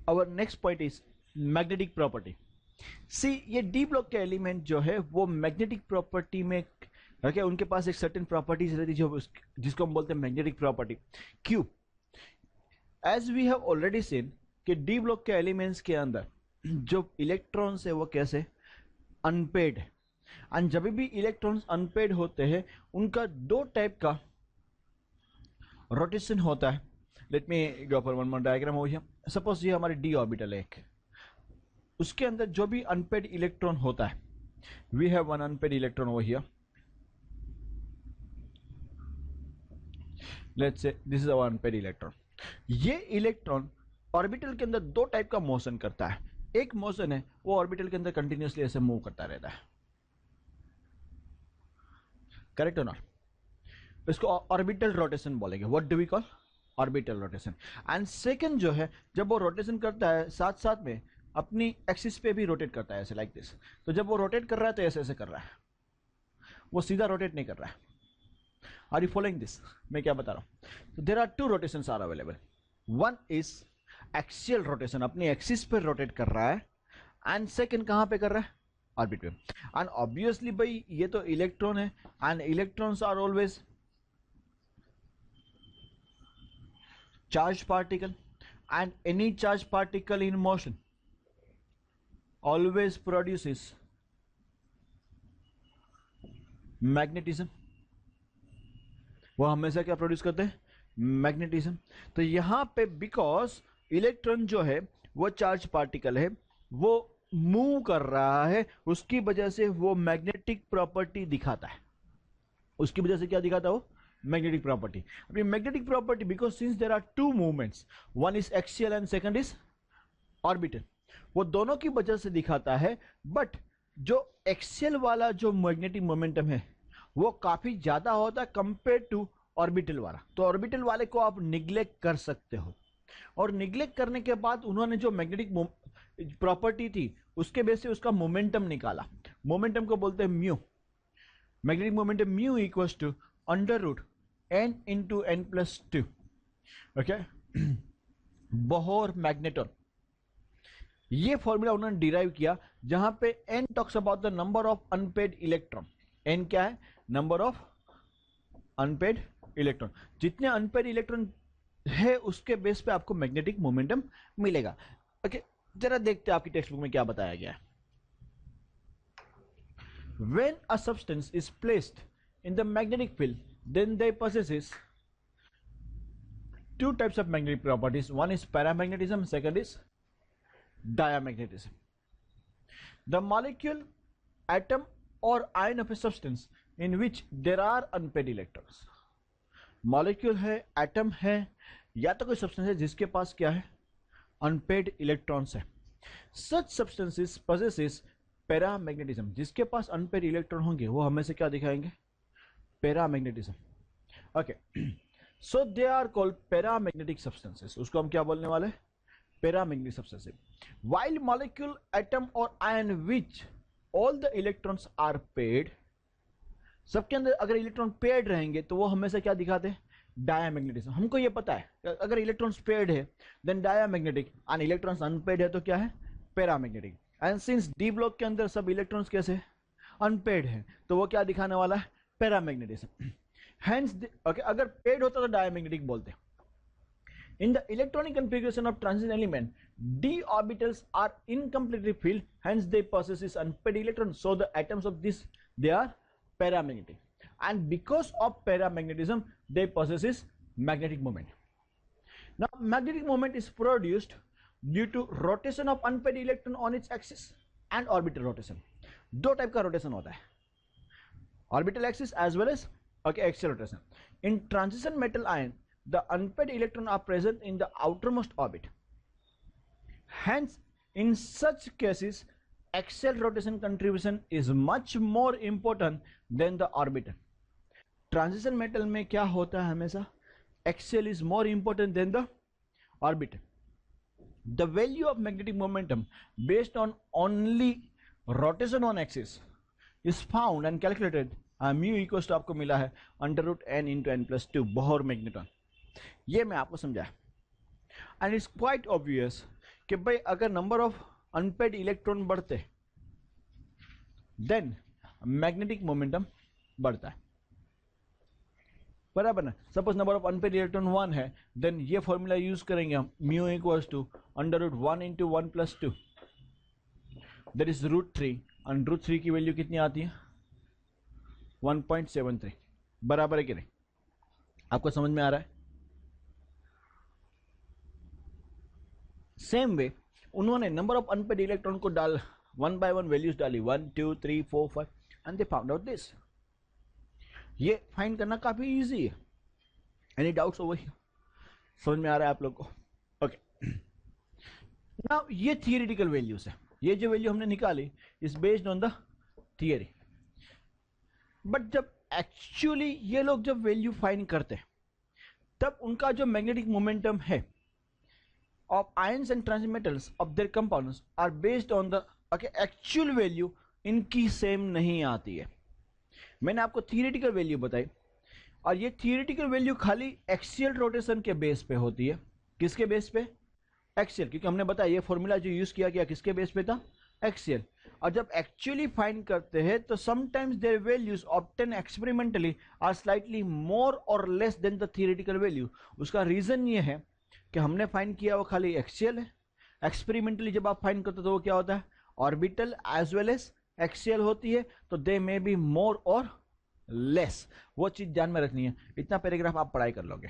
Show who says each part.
Speaker 1: Our next point is magnetic property. See ये D block के element जो है वो मैग्नेटिक प्रॉपर्टी में रखे, उनके पास एक सर्टेन प्रॉपर्टीज रहती है जो जिसको हम बोलते हैं मैग्नेटिक प्रॉपर्टी। क्यों? As we have already seen कि डी ब्लॉक के एलिमेंट्स के अंदर जो इलेक्ट्रॉन्स है वो कैसे अनपेड है, एंड जब भी इलेक्ट्रॉन्स अनपेड होते हैं उनका दो टाइप का रोटेशन होता है। Let me go for one more diagram हो गया। सपोज ये हमारे डी ऑर्बिटल है एक, उसके अंदर जो भी अनपेड इलेक्ट्रॉन होता है, we have one unpaired electron over here, let's say this is our unpaired electron. ये इलेक्ट्रॉन ऑर्बिटल के अंदर दो टाइप का मोशन करता है। एक मोशन है वो ऑर्बिटल के अंदर कंटिन्यूअसली ऐसे मूव करता रहता है, करेक्ट और नॉट? इसको ऑर्बिटल रोटेशन बोलेंगे। What do we call? Orbital rotation. And second जो है, जब वो रोटेशन करता है साथ साथ में अपनी एक्सिस पे भी रोटेट करता है ऐसे लाइक दिस। तो जब वो रोटेट कर रहा है तो ऐसे ऐसे कर रहा है, वो सीधा रोटेट नहीं कर रहा है। Are you following this? मैं क्या बता रहा हूं? तो there are two rotations are available. One is axial rotation, अपनी एक्सिस पर रोटेट कर रहा है, एंड सेकंड कहां पे कर रहा है? ऑर्बिट पे। एंड ऑब्वियसली भाई ये तो इलेक्ट्रॉन है, and electrons are always charged particle, and any charged particle in motion always produces magnetism। वो हमेशा क्या प्रोड्यूस करते हैं? मैग्नेटिज्म। तो यहां पे बिकॉज इलेक्ट्रॉन जो है वो चार्ज पार्टिकल है, वो मूव कर रहा है, उसकी वजह से वो मैग्नेटिक प्रॉपर्टी दिखाता है। उसकी वजह से क्या दिखाता है वो? Magnetic property. अभी magnetic property because since there are two movements, one is axial and second is orbital, वो दोनों की वजह से दिखाता है। बट जो एक्सियल वाला जो मैग्नेटिक मोमेंटम है वो काफी ज्यादा होता है कंपेयर टू ऑर्बिटल वाला। तो ऑर्बिटल वाले को आप निग्लेक्ट कर सकते हो, और निग्लेक्ट करने के बाद उन्होंने जो मैग्नेटिक प्रॉपर्टी थी उसके बेस से उसका मोमेंटम निकाला। मोमेंटम को बोलते हैं mu. Magnetic momentum mu equals to under root n into n plus 2, okay, Bohr magneton. ये फॉर्मूला उन्होंने डिराइव किया जहां पे n talks about the number of unpaired electron. n क्या है? Number of unpaired electron. जितने अनपेड इलेक्ट्रॉन है उसके बेस पे आपको मैग्नेटिक मोमेंटम मिलेगा। ओके, जरा देखते हैं आपकी टेक्स्ट बुक में क्या बताया गया है। When a substance is placed in the magnetic field, then they possesses two types of magnetic properties. One is paramagnetism, second is diamagnetism. The molecule, atom or ion of a substance in which there are unpaired electrons. Molecule है, atom है, या तो कोई substance है जिसके पास क्या है? Unpaired electrons है। Such substances possesses paramagnetism। जिसके पास अनपेड इलेक्ट्रॉन होंगे वो हमें से क्या दिखाएंगे? Paramagnetism. Okay, so they are called paramagnetic substances. उसको हम क्या बोलने वाले? Paramagnetic substances. While molecule, atom और ion which all the electrons are paired, सबके अंदर अगर इलेक्ट्रॉन पेड रहेंगे तो वो हमेशा क्या दिखाते हैं? डायामैग्नेटिज्म। हमको ये पता है अगर इलेक्ट्रॉन्स पेड है then diamagnetic, and electrons unpaired है तो क्या है? Paramagnetic. And since D block के अंदर सब इलेक्ट्रॉन्स कैसे? अनपेड है, तो वो क्या दिखाने वाला है? पैरामैग्नेटिज्म। हेंस ओके, अगर पेड होता तो डायमैग्नेटिक बोलते। In the electronic configuration of transition element, D orbitals are incompletely filled, hence they possesses unpaired electrons, so the atoms of this they are paramagnetic, and because of paramagnetism they possesses magnetic moment. Now magnetic moment is produced due to rotation of unpaired electron on its axis and orbital rotation. दो type का rotation होता है, orbital axis as well as axial rotation. In transition metal ion, the unpaired electrons are present in the outermost orbit. Hence, in such cases, axial rotation contribution is much more important than the orbital. Transition metal में क्या होता है हमेशा? Axial is more important than the orbital. The value of magnetic momentum based on only rotation on axis is found and calculated. Mu equals to आपको मिला है under root n into n plus 2 Bohr magneton. ये मैं आपको समझाया, and it's quite obvious कि भाई अगर नंबर ऑफ अनपेड इलेक्ट्रॉन बढ़ते देन मैग्नेटिक मोमेंटम बढ़ता है, बराबर ना। Suppose number of unpaired electron 1 है, देन ये फॉर्मूला यूज करेंगे हम, mu equals to √1 × 1 + 2 that is √3, और √3 की वैल्यू कितनी आती है 1.73, बराबर है कि नहीं? आपको समझ में आ रहा है? सेम वे उन्होंने नंबर ऑफ अनपेड इलेक्ट्रॉन को डाल 1 by 1 वैल्यूज डाली 1 2 3 4 5 and they found out this. ये फाइंड करना काफी इजी है। Any doubts over here? समझ में आ रहा है आप लोग को? ओके, नाउ ये थियोरेटिकल वैल्यूज है, ये जो वैल्यू हमने निकाली is based on the theory. But जब एक्चुअली ये लोग जब वैल्यू फाइंड करते हैं तब उनका जो मैग्नेटिक मोमेंटम है of ions and transmetals of their compounds are based on the actual value, इनकी सेम नहीं आती है। मैंने आपको थियोरेटिकल वैल्यू बताई, और ये थियोरेटिकल वैल्यू खाली एक्सियल रोटेशन के बेस पे होती है। किसके बेस पे? एक्सियल, क्योंकि हमने बताया ये फॉर्मूला जो यूज किया गया किसके बेस पे था? एक्सियल। और जब एक्चुअली फाइंड करते हैं तो sometimes their values obtain experimentally are slightly more और less than the theoretical value. उसका रीजन ये है कि हमने फाइंड किया वो खाली एक्सियल है, एक्सपेरिमेंटली जब आप फाइंड करते हो तो वो क्या होता है? Orbital as well as axial होती है, तो दे मे बी मोर और लेस। वो चीज ध्यान में रखनी है। इतना पैराग्राफ आप पढ़ाई कर लोगे।